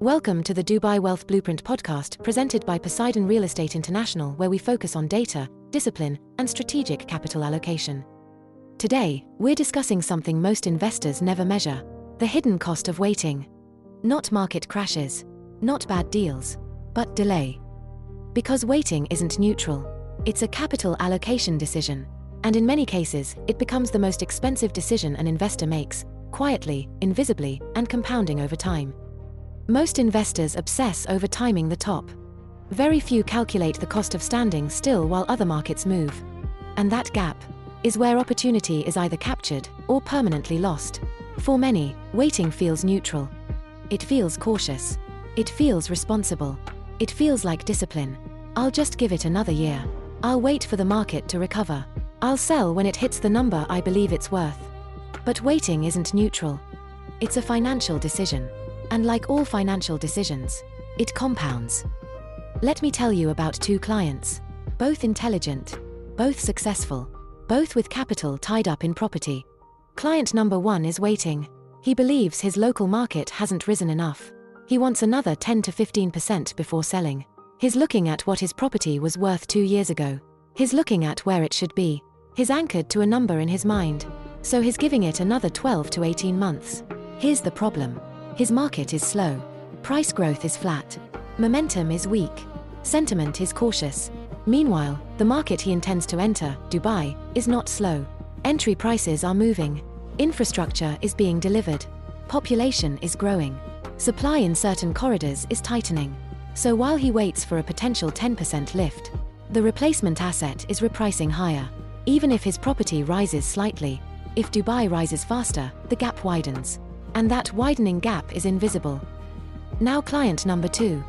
Welcome to the Dubai Wealth Blueprint podcast presented by Poseidon Real Estate International, where we focus on data, discipline, and strategic capital allocation. Today, we're discussing something most investors never measure: the hidden cost of waiting. Not market crashes, not bad deals, but delay. Because waiting isn't neutral. It's a capital allocation decision, and in many cases, it becomes the most expensive decision an investor makes, quietly, invisibly, and compounding over time. Most investors obsess over timing the top. Very few calculate the cost of standing still while other markets move. And that gap is where opportunity is either captured or permanently lost. For many, waiting feels neutral. It feels cautious. It feels responsible. It feels like discipline. I'll just give it another year. I'll wait for the market to recover. I'll sell when it hits the number I believe it's worth. But waiting isn't neutral. It's a financial decision. And like all financial decisions, it compounds. Let me tell you about two clients, both intelligent, both successful, both with capital tied up in property. Client number one is waiting. He believes his local market hasn't risen enough. He wants another 10 to 15% before selling. He's looking at what his property was worth 2 years ago. He's looking at where it should be. He's anchored to a number in his mind. So he's giving it another 12 to 18 months. Here's the problem. His market is slow. Price growth is flat. Momentum is weak. Sentiment is cautious. Meanwhile, the market he intends to enter, Dubai, is not slow. Entry prices are moving. Infrastructure is being delivered. Population is growing. Supply in certain corridors is tightening. So while he waits for a potential 10% lift, the replacement asset is repricing higher. Even if his property rises slightly, if Dubai rises faster, the gap widens. And that widening gap is invisible. Now client number two.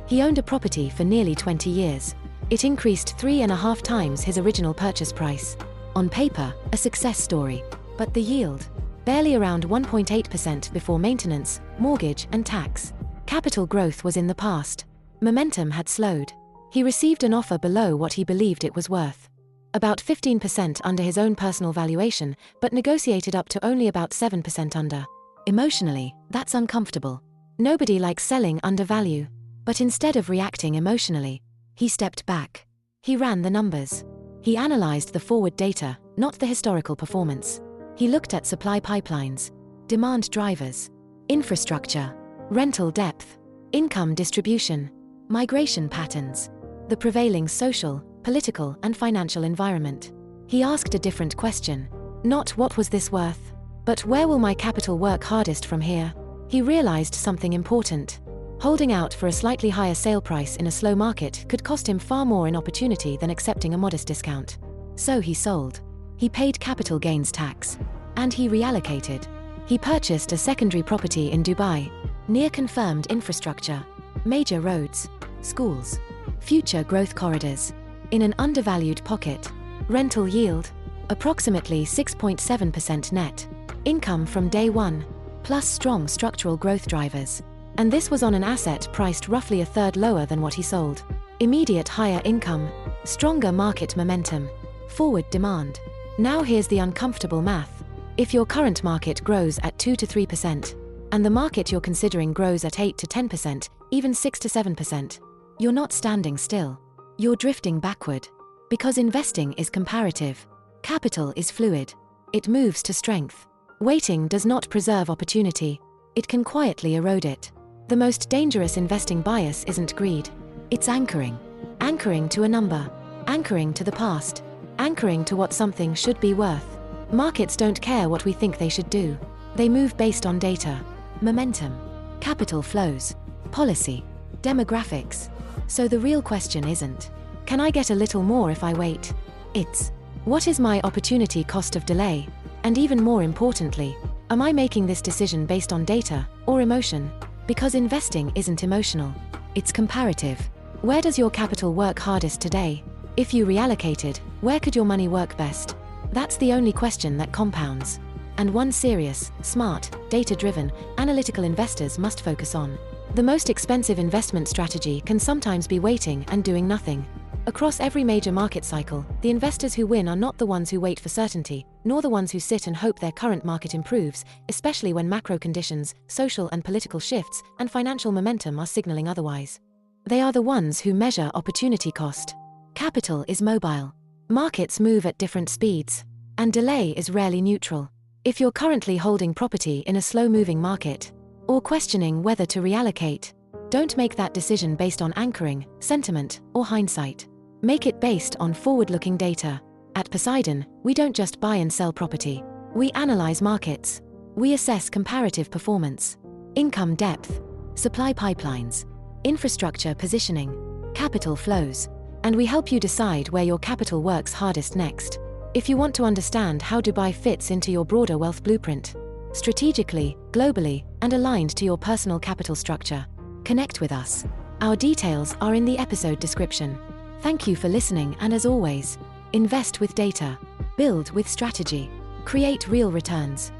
He owned a property for nearly 20 years. It increased 3.5 times his original purchase price. On paper, a success story. But the yield? Barely around 1.8% before maintenance, mortgage, and tax. Capital growth was in the past. Momentum had slowed. He received an offer below what he believed it was worth. About 15% under his own personal valuation, but negotiated up to only about 7% under. Emotionally, that's uncomfortable. Nobody likes selling under value. But instead of reacting emotionally, he stepped back. He ran the numbers. He analyzed the forward data, not the historical performance. He looked at supply pipelines, demand drivers, infrastructure, rental depth, income distribution, migration patterns, the prevailing social, political, and financial environment. He asked a different question. Not what was this worth, but where will my capital work hardest from here? He realized something important. Holding out for a slightly higher sale price in a slow market could cost him far more in opportunity than accepting a modest discount. So he sold. He paid capital gains tax. And he reallocated. He purchased a secondary property in Dubai, near confirmed infrastructure, major roads, schools, future growth corridors, in an undervalued pocket. Rental yield, approximately 6.7% net. Income from day one, plus strong structural growth drivers. And this was on an asset priced roughly a third lower than what he sold. Immediate higher income, stronger market momentum, forward demand. Now here's the uncomfortable math. If your current market grows at 2 to 3%, and the market you're considering grows at 8 to 10%, even 6 to 7%, you're not standing still. You're drifting backward. Because investing is comparative. Capital is fluid. It moves to strength. Waiting does not preserve opportunity. It can quietly erode it. The most dangerous investing bias isn't greed. It's anchoring. Anchoring to a number. Anchoring to the past. Anchoring to what something should be worth. Markets don't care what we think they should do. They move based on data, momentum, capital flows, policy, demographics. So the real question isn't, can I get a little more if I wait? It's, what is my opportunity cost of delay? And even more importantly, am I making this decision based on data or emotion? Because investing isn't emotional. It's comparative. Where does your capital work hardest today? If you reallocated, where could your money work best? That's the only question that compounds. And one serious, smart, data-driven, analytical investors must focus on. The most expensive investment strategy can sometimes be waiting and doing nothing. Across every major market cycle, the investors who win are not the ones who wait for certainty, nor the ones who sit and hope their current market improves, especially when macro conditions, social and political shifts, and financial momentum are signaling otherwise. They are the ones who measure opportunity cost. Capital is mobile. Markets move at different speeds, and delay is rarely neutral. If you're currently holding property in a slow-moving market, or questioning whether to reallocate, don't make that decision based on anchoring, sentiment, or hindsight. Make it based on forward-looking data. At Poseidon, we don't just buy and sell property. We analyze markets. We assess comparative performance, income depth, supply pipelines, infrastructure positioning, capital flows, and we help you decide where your capital works hardest next. If you want to understand how Dubai fits into your broader wealth blueprint, strategically, globally, and aligned to your personal capital structure, connect with us. Our details are in the episode description. Thank you for listening, and as always, invest with data, build with strategy, create real returns.